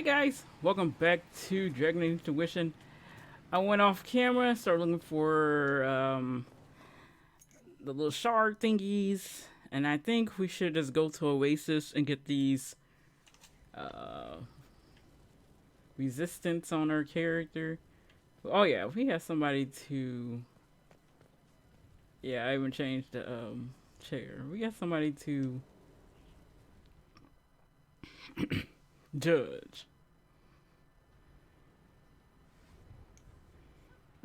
guys, welcome back to Dragon Age Inquisition. I went off camera, started looking for the little shard thingies, and I think we should just go to Oasis and get these uh, resistance on our character. Oh yeah, we have somebody to. Yeah, I even changed the chair. We got somebody to judge.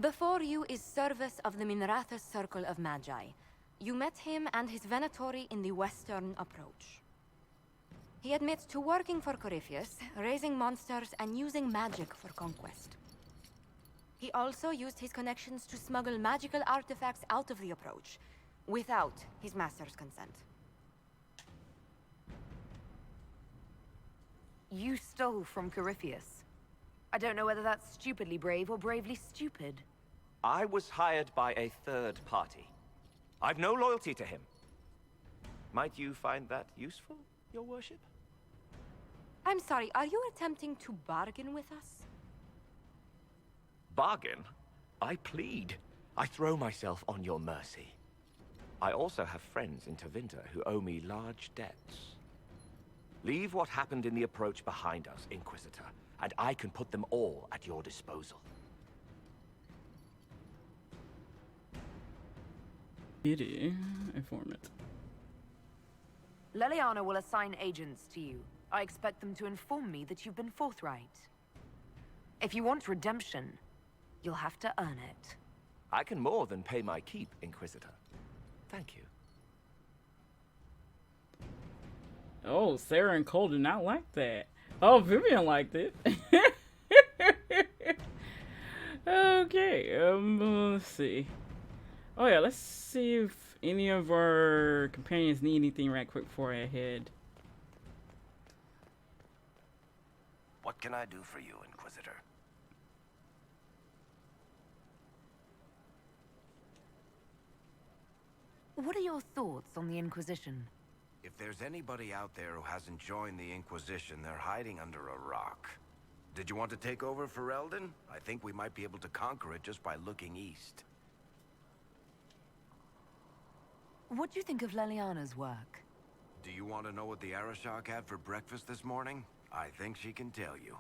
Before you is Service of the Minrathous Circle of Magi. You met him and his Venatori in the Western Approach. He admits to working for Corypheus, raising monsters, and using magic for conquest. He also used his connections to smuggle magical artifacts out of the Approach, without his master's consent. You stole from Corypheus. I don't know whether that's stupidly brave or bravely stupid. I was hired by a third party. I've no loyalty to him. Might you find that useful, your worship? I'm sorry, are you attempting to bargain with us? Bargain? I plead. I throw myself on your mercy. I also have friends in Tevinter who owe me large debts. Leave what happened in the approach behind us, Inquisitor, and I can put them all at your disposal. Informant. Leliana will assign agents to you. I expect them to inform me that you've been forthright. If you want redemption, you'll have to earn it. I can more than pay my keep, Inquisitor. Thank you. Oh, Sarah and Cole did not like that. Oh, Vivian liked it. Okay, let's see. Oh yeah, let's see if any of our companions need anything right quick before I head. What can I do for you, Inquisitor? What are your thoughts on the Inquisition? If there's anybody out there who hasn't joined the Inquisition, they're hiding under a rock. Did you want to take over for Eldon? I think we might be able to conquer it just by looking east. What do you think of Leliana's work? Do you want to know what the Arishok had for breakfast this morning? I think she can tell you.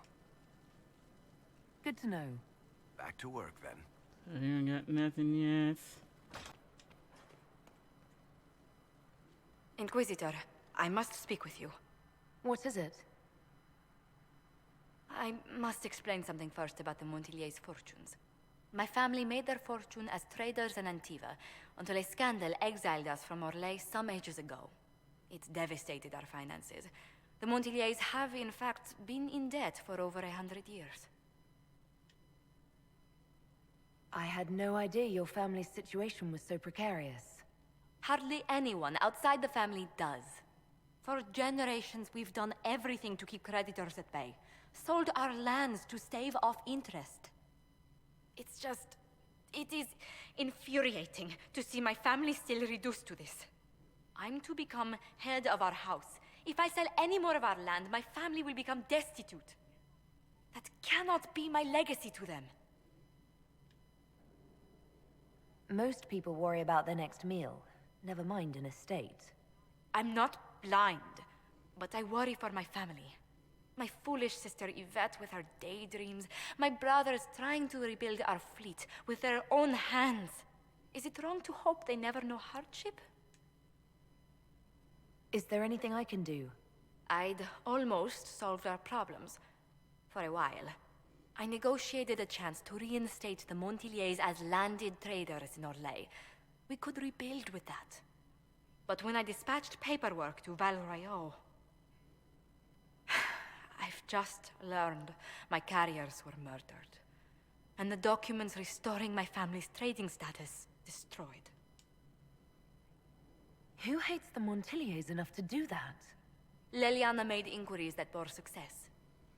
Good to know. Back to work, then. I ain't got nothing yet. Inquisitor, I must speak with you. What is it? I must explain something first about the Montillier's fortunes. My family made their fortune as traders in Antiva, until a scandal exiled us from Orlais some ages ago. It devastated our finances. The Montillier's have, in fact, been in debt for over 100 years. I had no idea your family's situation was so precarious. Hardly anyone outside the family does. For generations, we've done everything to keep creditors at bay. Sold our lands to stave off interest. It is infuriating to see my family still reduced to this. I'm to become head of our house. If I sell any more of our land, my family will become destitute. That cannot be my legacy to them. Most people worry about their next meal, never mind an estate. I'm not blind, but I worry for my family. My foolish sister Yvette with her daydreams. My brothers trying to rebuild our fleet with their own hands. Is it wrong to hope they never know hardship? Is there anything I can do? I'd almost solved our problems. For a while. I negotiated a chance to reinstate the Montillier's as landed traders in Orlais. We could rebuild with that. But when I dispatched paperwork to Val Royeaux, I've just learned my carriers were murdered. And the documents restoring my family's trading status destroyed. Who hates the Montillier's enough to do that? Leliana made inquiries that bore success.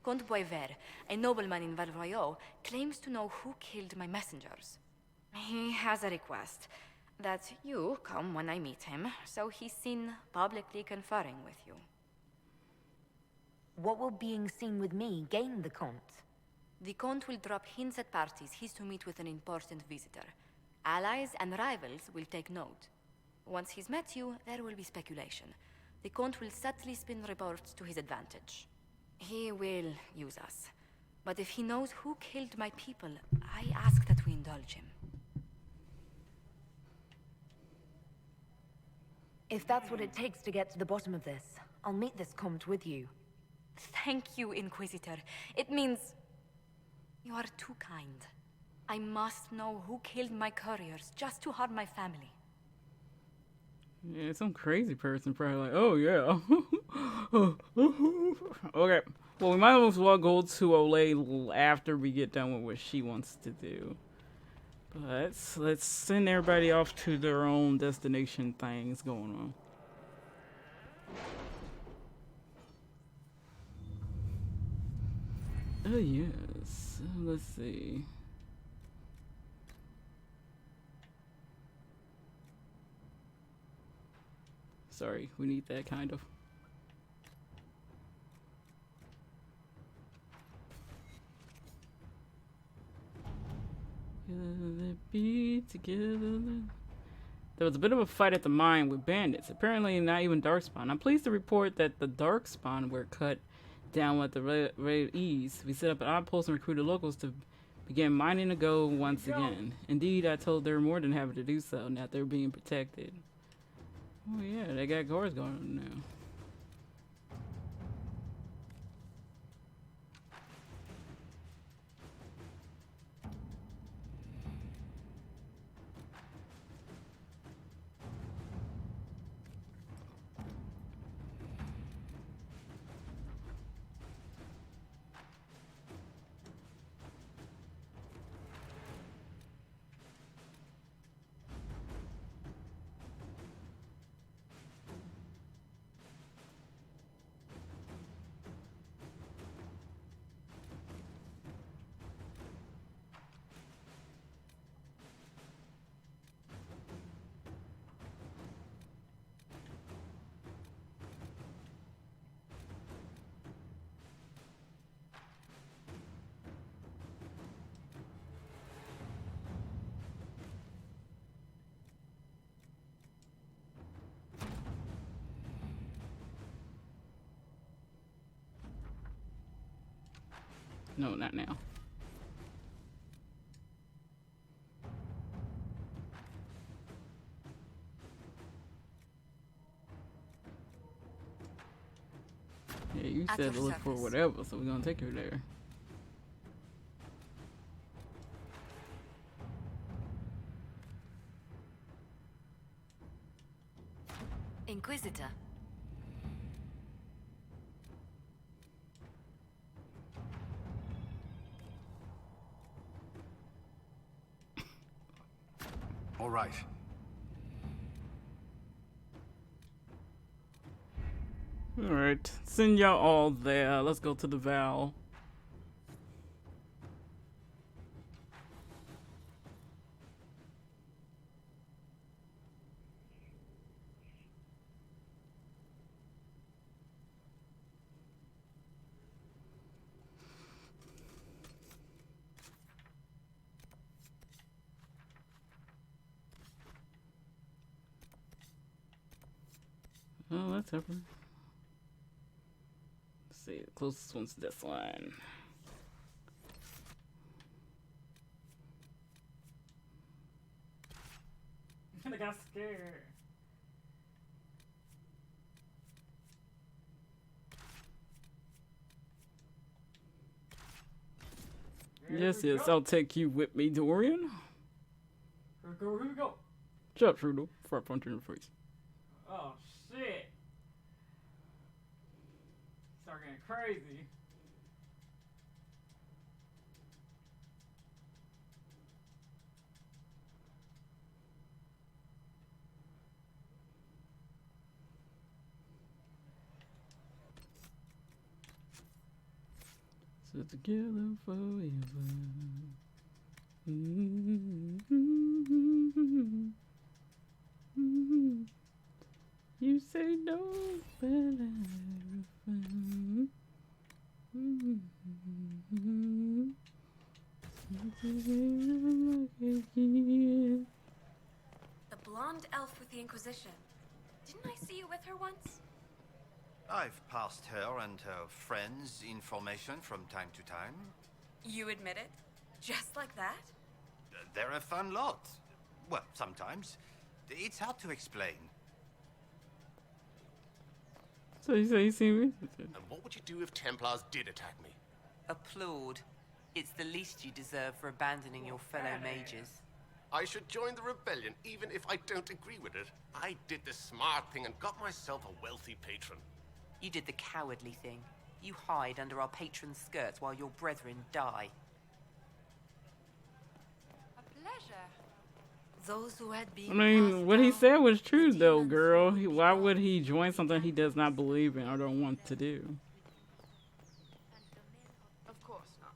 Comte Boisvert, a nobleman in Val Royeaux, claims to know who killed my messengers. He has a request that you come when I meet him, so he's seen publicly conferring with you. What will being seen with me gain the Comte? The Count will drop hints at parties he's to meet with an important visitor. Allies and rivals will take note. Once he's met you, there will be speculation. The Count will subtly spin reports to his advantage. He will use us. But if he knows who killed my people, I ask that we indulge him. If that's what it takes to get to the bottom of this, I'll meet this Comte with you. Thank you, Inquisitor. It means... you are too kind. I must know who killed my couriers just to harm my family. Yeah, some crazy person probably like, oh yeah. Okay. Well, we might as well go to Olay after we get done with what she wants to do. But let's send everybody off to their own destination things going on. Oh yes. Let's see. Sorry, we need that kind of. Together be together. There was a bit of a fight at the mine with bandits. Apparently not even Darkspawn. I'm pleased to report that the Darkspawn were cut down with the rate of ease. We set up an outpost and recruited locals to begin mining the gold once again. Indeed, I told they're more than happy to do so now they're being protected. Oh yeah, they got guards going on now. No, not now. Yeah, you At said to your look for service. whatever, so we're gonna take her there. Inquisitor. All right. Alright, send y'all all there. Let's go to the Val. Oh, that's her. Let's see, the closest one's this one. I got scared. Yes, yes, I'll take you with me, Dorian. Here we go. Shut up, Trudeau, before I punch you in the face. Oh, shit. Start getting crazy. So together forever. You say no, but I refuse. Inquisition. Didn't I see you with her once? I've passed her and her friends information from time to time. You admit it? Just like that? They're a fun lot. Well, sometimes. It's hard to explain. So you say you see me? And what would you do if Templars did attack me? Applaud. It's the least you deserve for abandoning your fellow mages. I should join the rebellion even if I don't agree with it. I did the smart thing and got myself a wealthy patron. You did the cowardly thing. You hide under our patron's skirts while your brethren die. A pleasure. Those who had been I mean, passed what he down, said was true, the though, demons girl. who Why would would he join something he does not believe in or don't want to do? Of course not.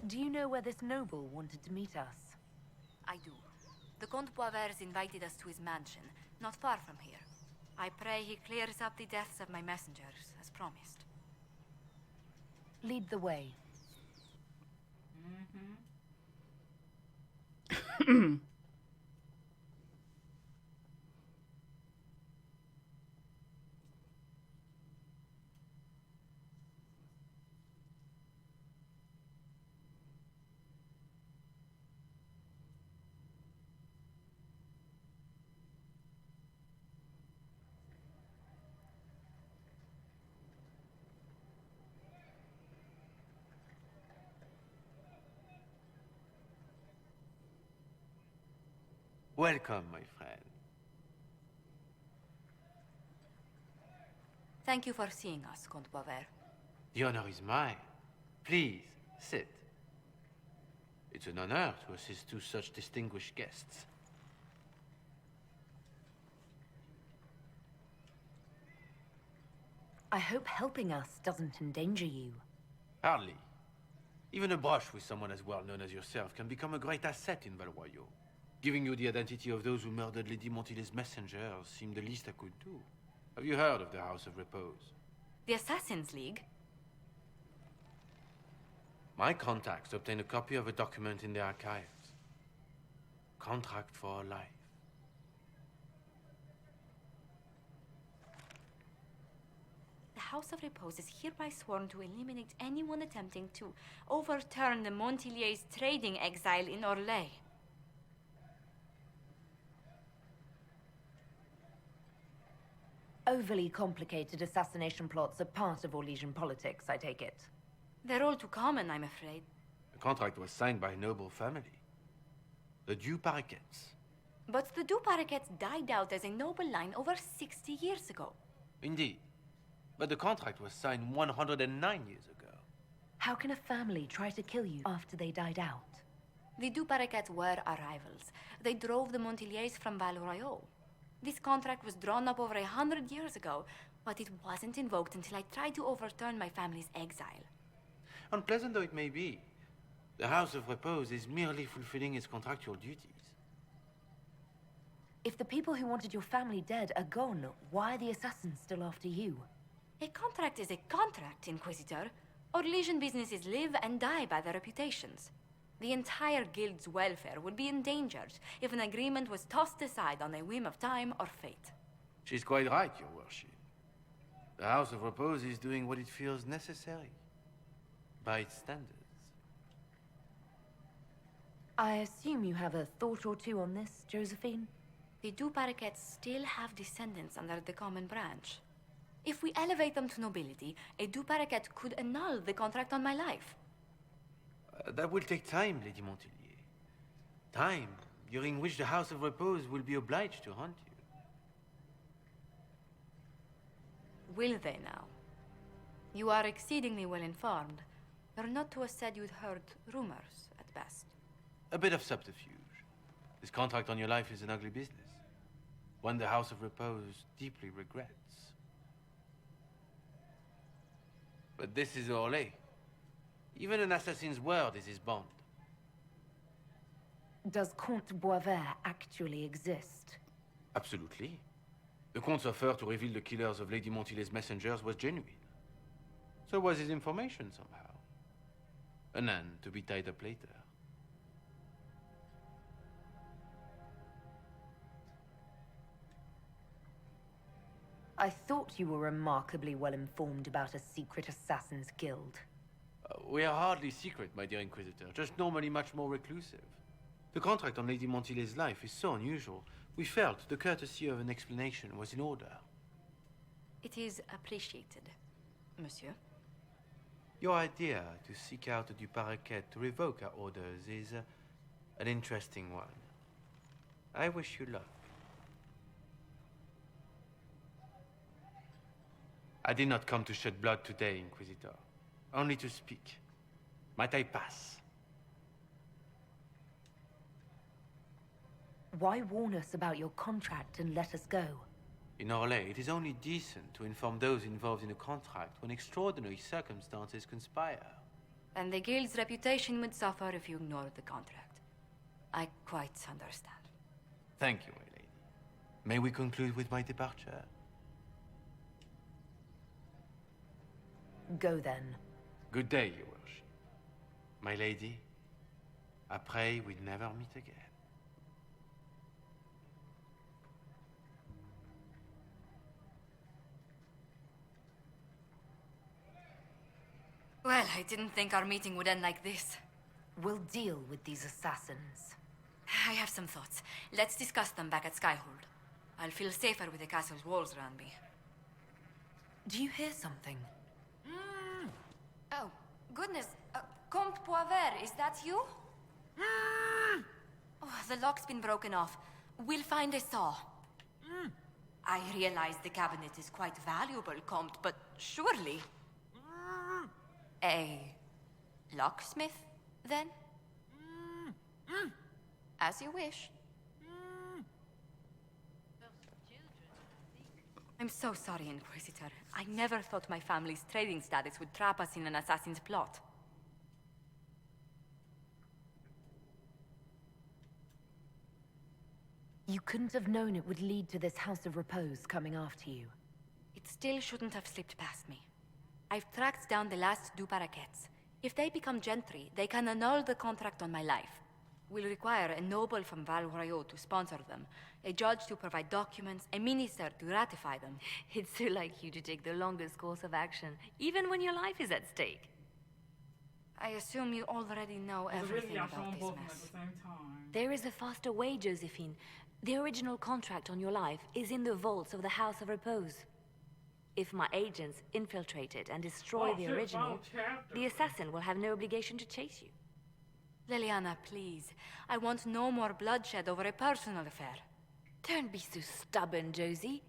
Do you know where this noble wanted to meet us? I do. The Comte Boisvert invited us to his mansion, not far from here. I pray he clears up the deaths of my messengers, as promised. Lead the way. Welcome, my friend. Thank you for seeing us, Comte Boisvert. The honor is mine. Please, sit. It's an honor to assist two such distinguished guests. I hope helping us doesn't endanger you. Hardly. Even a brush with someone as well known as yourself can become a great asset in Val Royal. Giving you the identity of those who murdered Lady Montile's messengers seemed the least I could do. Have you heard of the House of Repose? The Assassin's League? My contacts obtained a copy of a document in the archives. Contract for a life. The House of Repose is hereby sworn to eliminate anyone attempting to overturn the Montiliers' trading exile in Orlais. Overly complicated assassination plots are part of Orlesian politics, I take it. They're all too common, I'm afraid. The contract was signed by a noble family. The Du Paraquets. But the Du Paraquets died out as a noble line over 60 years ago. Indeed. But the contract was signed 109 years ago. How can a family try to kill you after they died out? The Du Paraquets were our rivals. They drove the Montiliers from Val Royal. This contract was drawn up over 100 years ago, but it wasn't invoked until I tried to overturn my family's exile. Unpleasant though it may be, the House of Repose is merely fulfilling its contractual duties. If the people who wanted your family dead are gone, why are the assassins still after you? A contract is a contract, Inquisitor. Orlesian businesses live and die by their reputations. The entire guild's welfare would be endangered if an agreement was tossed aside on a whim of time or fate. She's quite right, Your Worship. The House of Repose is doing what it feels necessary, by its standards. I assume you have a thought or two on this, Josephine? The Du Paraquets still have descendants under the common branch. If we elevate them to nobility, a Du Paraquet could annul the contract on my life. That will take time, Lady Montilier. Time during which the House of Repose will be obliged to hunt you. Will they now? You are exceedingly well informed. You're not to have said you'd heard rumors, at best. A bit of subterfuge. This contract on your life is an ugly business. One the House of Repose deeply regrets. But this is Orlais. Even an assassin's word is his bond. Does Comte Boisvert actually exist? Absolutely. The Comte's offer to reveal the killers of Lady Montile's messengers was genuine. So was his information somehow. An end to be tied up later. I thought you were remarkably well informed about a secret assassin's guild. We are hardly secret, my dear Inquisitor, just normally much more reclusive. The contract on Lady Montile's life is so unusual, we felt the courtesy of an explanation was in order. It is appreciated, monsieur. Your idea to seek out the Duparequet to revoke our orders is an interesting one. I wish you luck. I did not come to shed blood today, Inquisitor. Only to speak. Might I pass? Why warn us about your contract and let us go? In Orlais, it is only decent to inform those involved in a contract when extraordinary circumstances conspire. And the guild's reputation would suffer if you ignored the contract. I quite understand. Thank you, my lady. May we conclude with my departure? Go then. Good day, your worship. My lady, I pray we never meet again. Well, I didn't think our meeting would end like this. We'll deal with these assassins. I have some thoughts. Let's discuss them back at Skyhold. I'll feel safer with the castle's walls around me. Do you hear something? Oh, goodness. Comte Poivert, is that you? Oh, the lock's been broken off. We'll find a saw. I realize the cabinet is quite valuable, Comte, but surely... A locksmith, then? As you wish. I'm so sorry, Inquisitor. I never thought my family's trading status would trap us in an assassin's plot. You couldn't have known it would lead to this House of Repose coming after you. It still shouldn't have slipped past me. I've tracked down the last Duparequets. If they become Chantry, they can annul the contract on my life. We'll require a noble from Val Royeaux to sponsor them, a judge to provide documents, a minister to ratify them. It's so like you to take the longest course of action, even when your life is at stake. I assume you already know everything about this mess. There is a faster way, Josephine. The original contract on your life is in the vaults of the House of Repose. If my agents infiltrate it and destroy the original, the assassin will have no obligation to chase you. Leliana, please. I want no more bloodshed over a personal affair. Don't be so stubborn, Josie.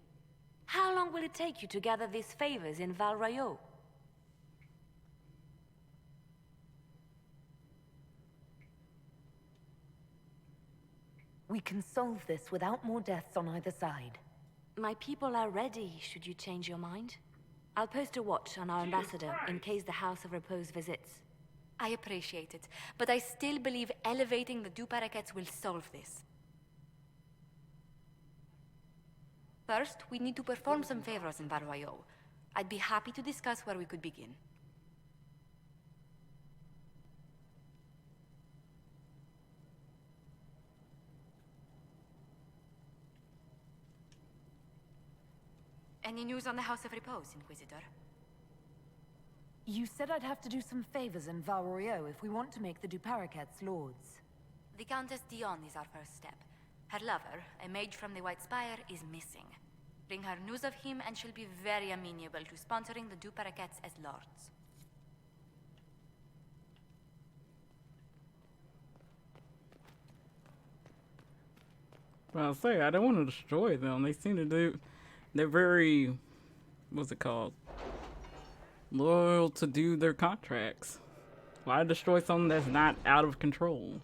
How long will it take you to gather these favors in Val Royeaux? We can solve this without more deaths on either side. My people are ready, should you change your mind. I'll post a watch on our ambassador in case the House of Repose visits. I appreciate it, but I still believe elevating the Duparequets will solve this. First, we need to perform some favors in Val Royeaux. I'd be happy to discuss where we could begin. Any news on the House of Repose, Inquisitor? You said I'd have to do some favors in Val Royeaux if we want to make the Duparequets lords. The Countess Dion is our first step. Her lover, a mage from the White Spire, is missing. Bring her news of him and she'll be very amenable to sponsoring the Duparequets as lords. Well, I'll say, I don't want to destroy them. They seem to do... They're very... What's it called? Loyal to do their contracts. Why destroy something that's not out of control?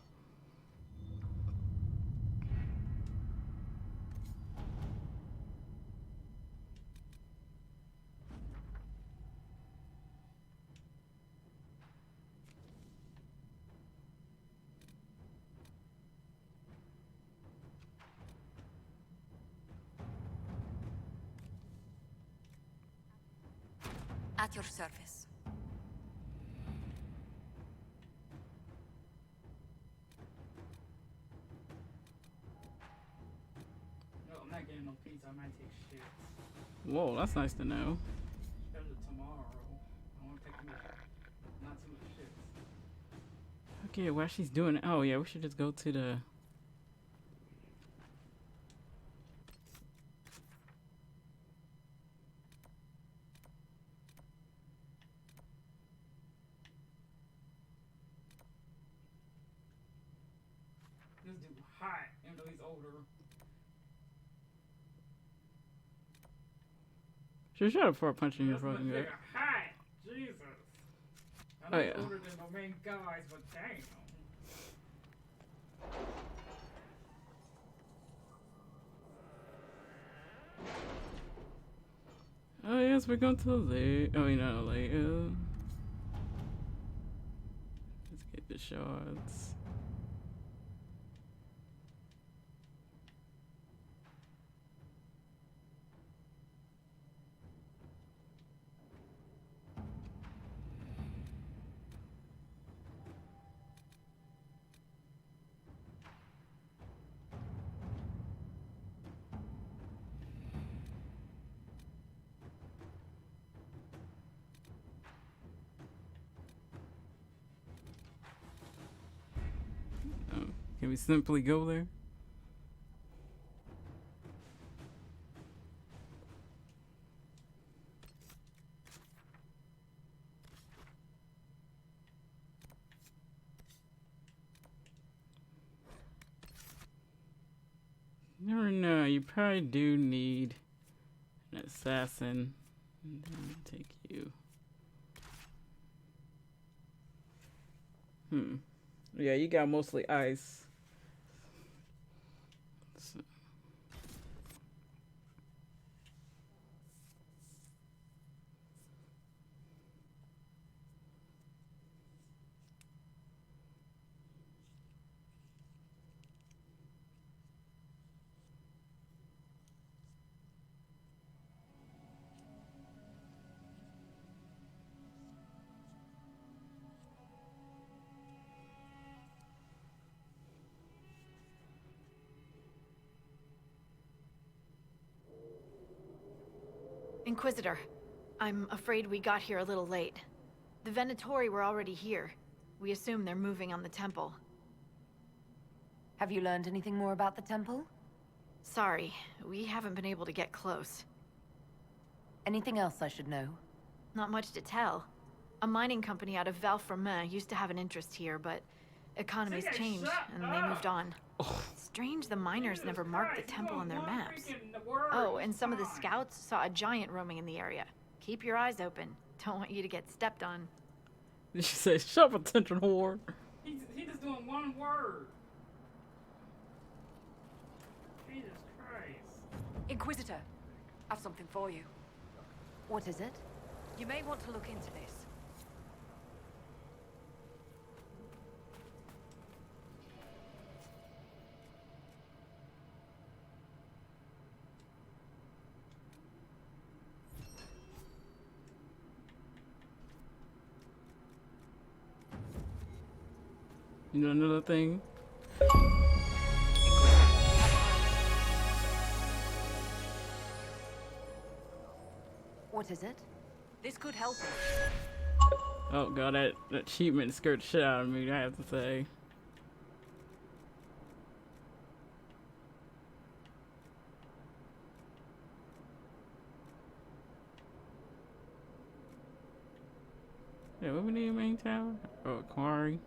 At your service. No, I'm not getting no pizza. means I might take shits. Whoa, that's nice to know. Especially tomorrow. I want to take not too much shits. Okay, while she's doing it, oh yeah, we should just go to the. This dude hot, even though he's older. She shut up before punching your fucking gut. Hot, Jesus. I know he's older than the main guys, but damn. Oh yes, we're going to the lake. Oh, you know, like, let's get the shots. Can we simply go there? Never know. You probably do need an assassin. And then take you. Yeah, you got mostly ice. So. Inquisitor, I'm afraid we got here a little late. The Venatori were already here. We assume they're moving on the temple. Have you learned anything more about the temple? Sorry, we haven't been able to get close. Anything else I should know? Not much to tell. A mining company out of Valfremin used to have an interest here, but economy's changed, and they moved on. Strange the miners never marked the temple on their maps. Oh, and some of the scouts saw a giant roaming in the area. Keep your eyes open. Don't want you to get stepped on. Did she say, shut up, attention whore? He just doing one word. Jesus Christ. Inquisitor, I've something for you. What is it? You may want to look into this. You know another thing? What is it? This could help us. Oh god, that achievement scared the shit out of me, I have to say. Yeah, what we need, main tower? Oh, quarry.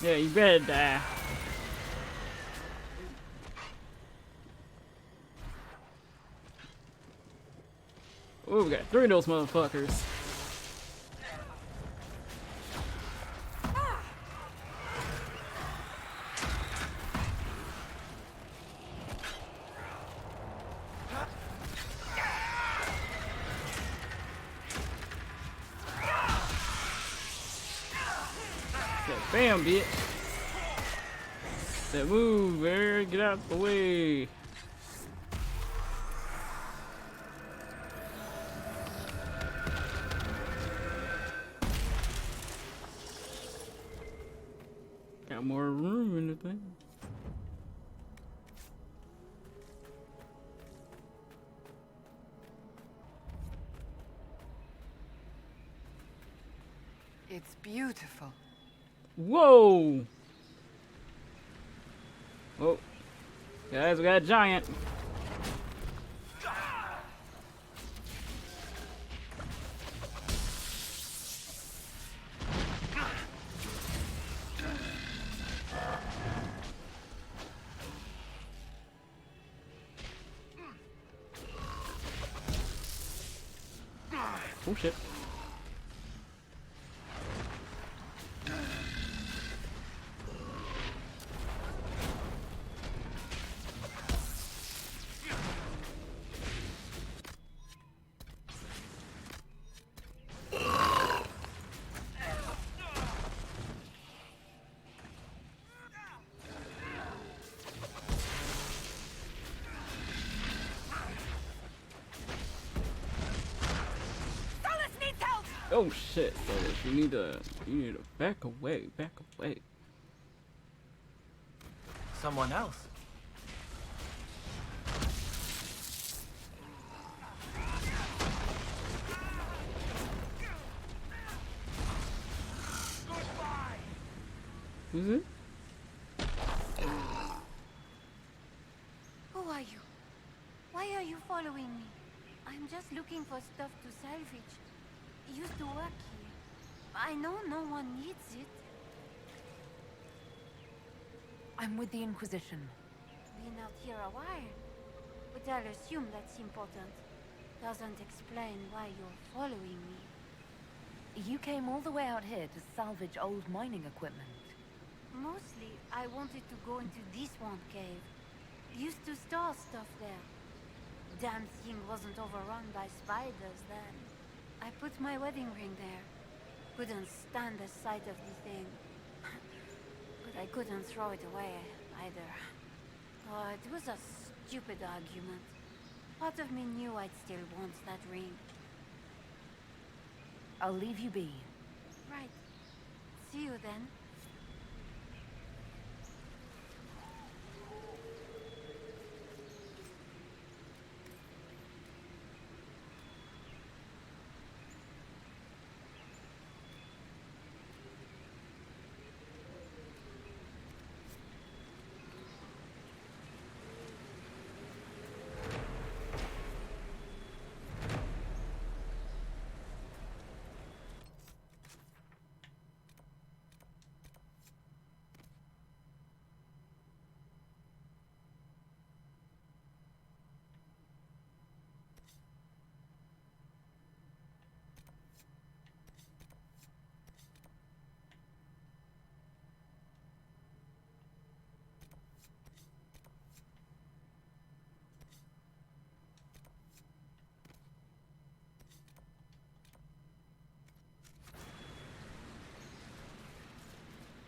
Yeah, you better die. Oh, we got 3 of those motherfuckers. Bam, bitch. That move, man. Get out the way. Got more room in the thing. It's beautiful. Whoa! Oh, guys, we got a giant. Oh shit. Oh shit, Solus, you need to back away, back away. Someone else. Who's it? Who are you? Why are you following me? I'm just looking for stuff to salvage. Used to work here. I know no one needs it. I'm with the Inquisition. Been out here a while. But I'll assume that's important. Doesn't explain why you're following me. You came all the way out here to salvage old mining equipment. Mostly, I wanted to go into this one cave. Used to store stuff there. Damn thing wasn't overrun by spiders then. I put my wedding ring there. Couldn't stand the sight of the thing. But I couldn't throw it away, either. Oh, it was a stupid argument. Part of me knew I'd still want that ring. I'll leave you be. Right. See you then.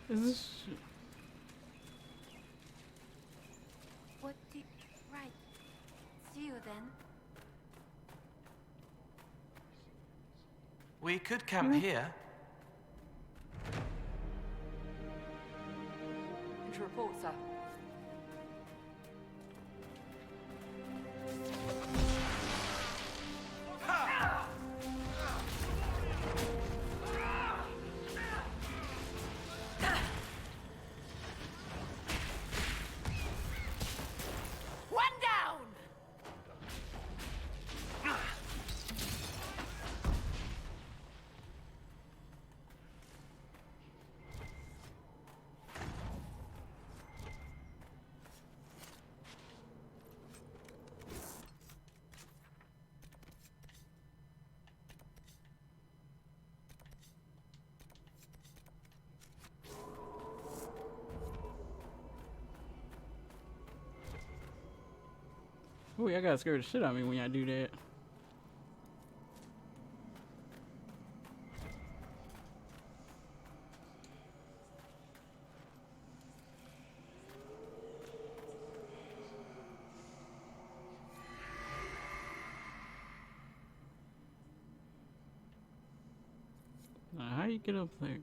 Is this? What did... Right. See you then. We could camp here. To report, sir. Oh, y'all gotta scare the shit out of me when y'all do that. Now, how you get up there?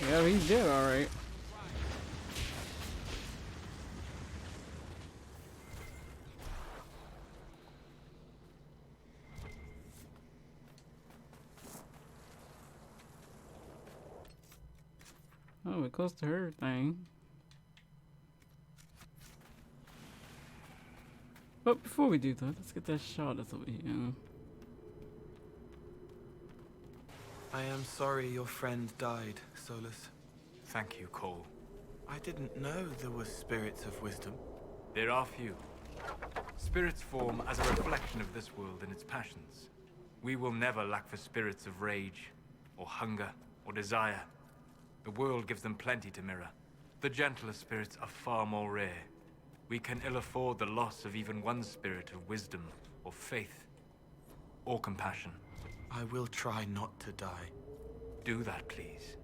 Yeah, he's dead, alright. Oh, we're close to her thing. But before we do that, let's get that shot that's over here. I am sorry your friend died, Solus. Thank you, Cole. I didn't know there were spirits of wisdom. There are few. Spirits form as a reflection of this world and its passions. We will never lack for spirits of rage, or hunger, or desire. The world gives them plenty to mirror. The gentler spirits are far more rare. We can ill afford the loss of even one spirit of wisdom, or faith, or compassion. I will try not to die. Do that, please.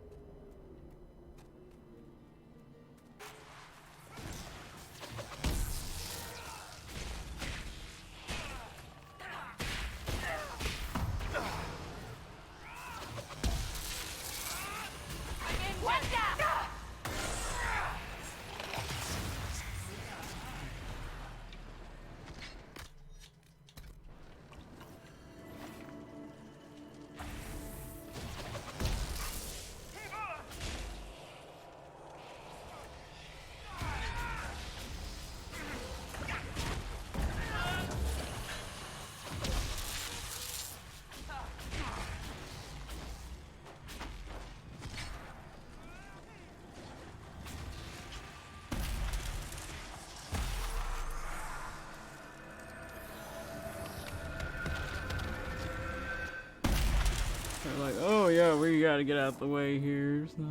They're like, oh yeah, we gotta get out the way here. So.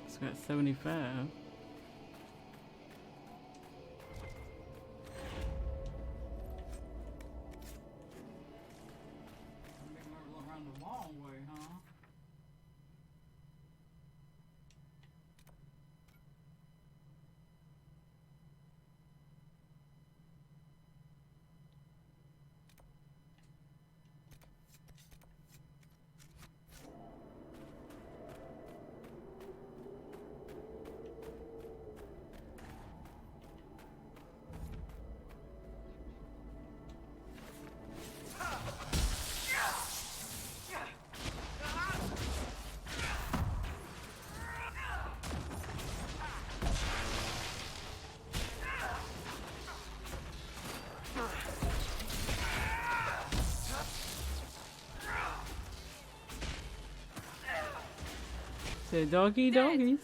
It's got 75. Say doggy doggies.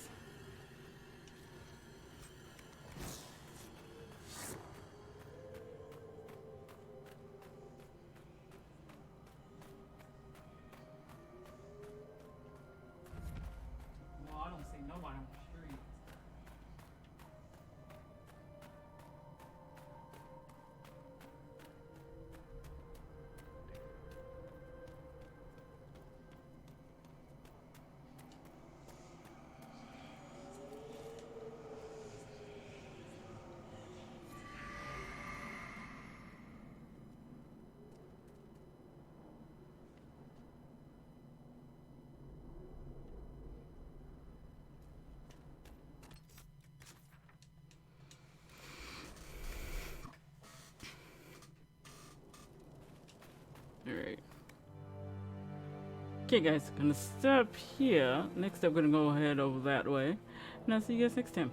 Well, I don't see nobody on the street. Okay, guys, gonna stop here. Next up, gonna go ahead over that way. And I'll see you guys next time.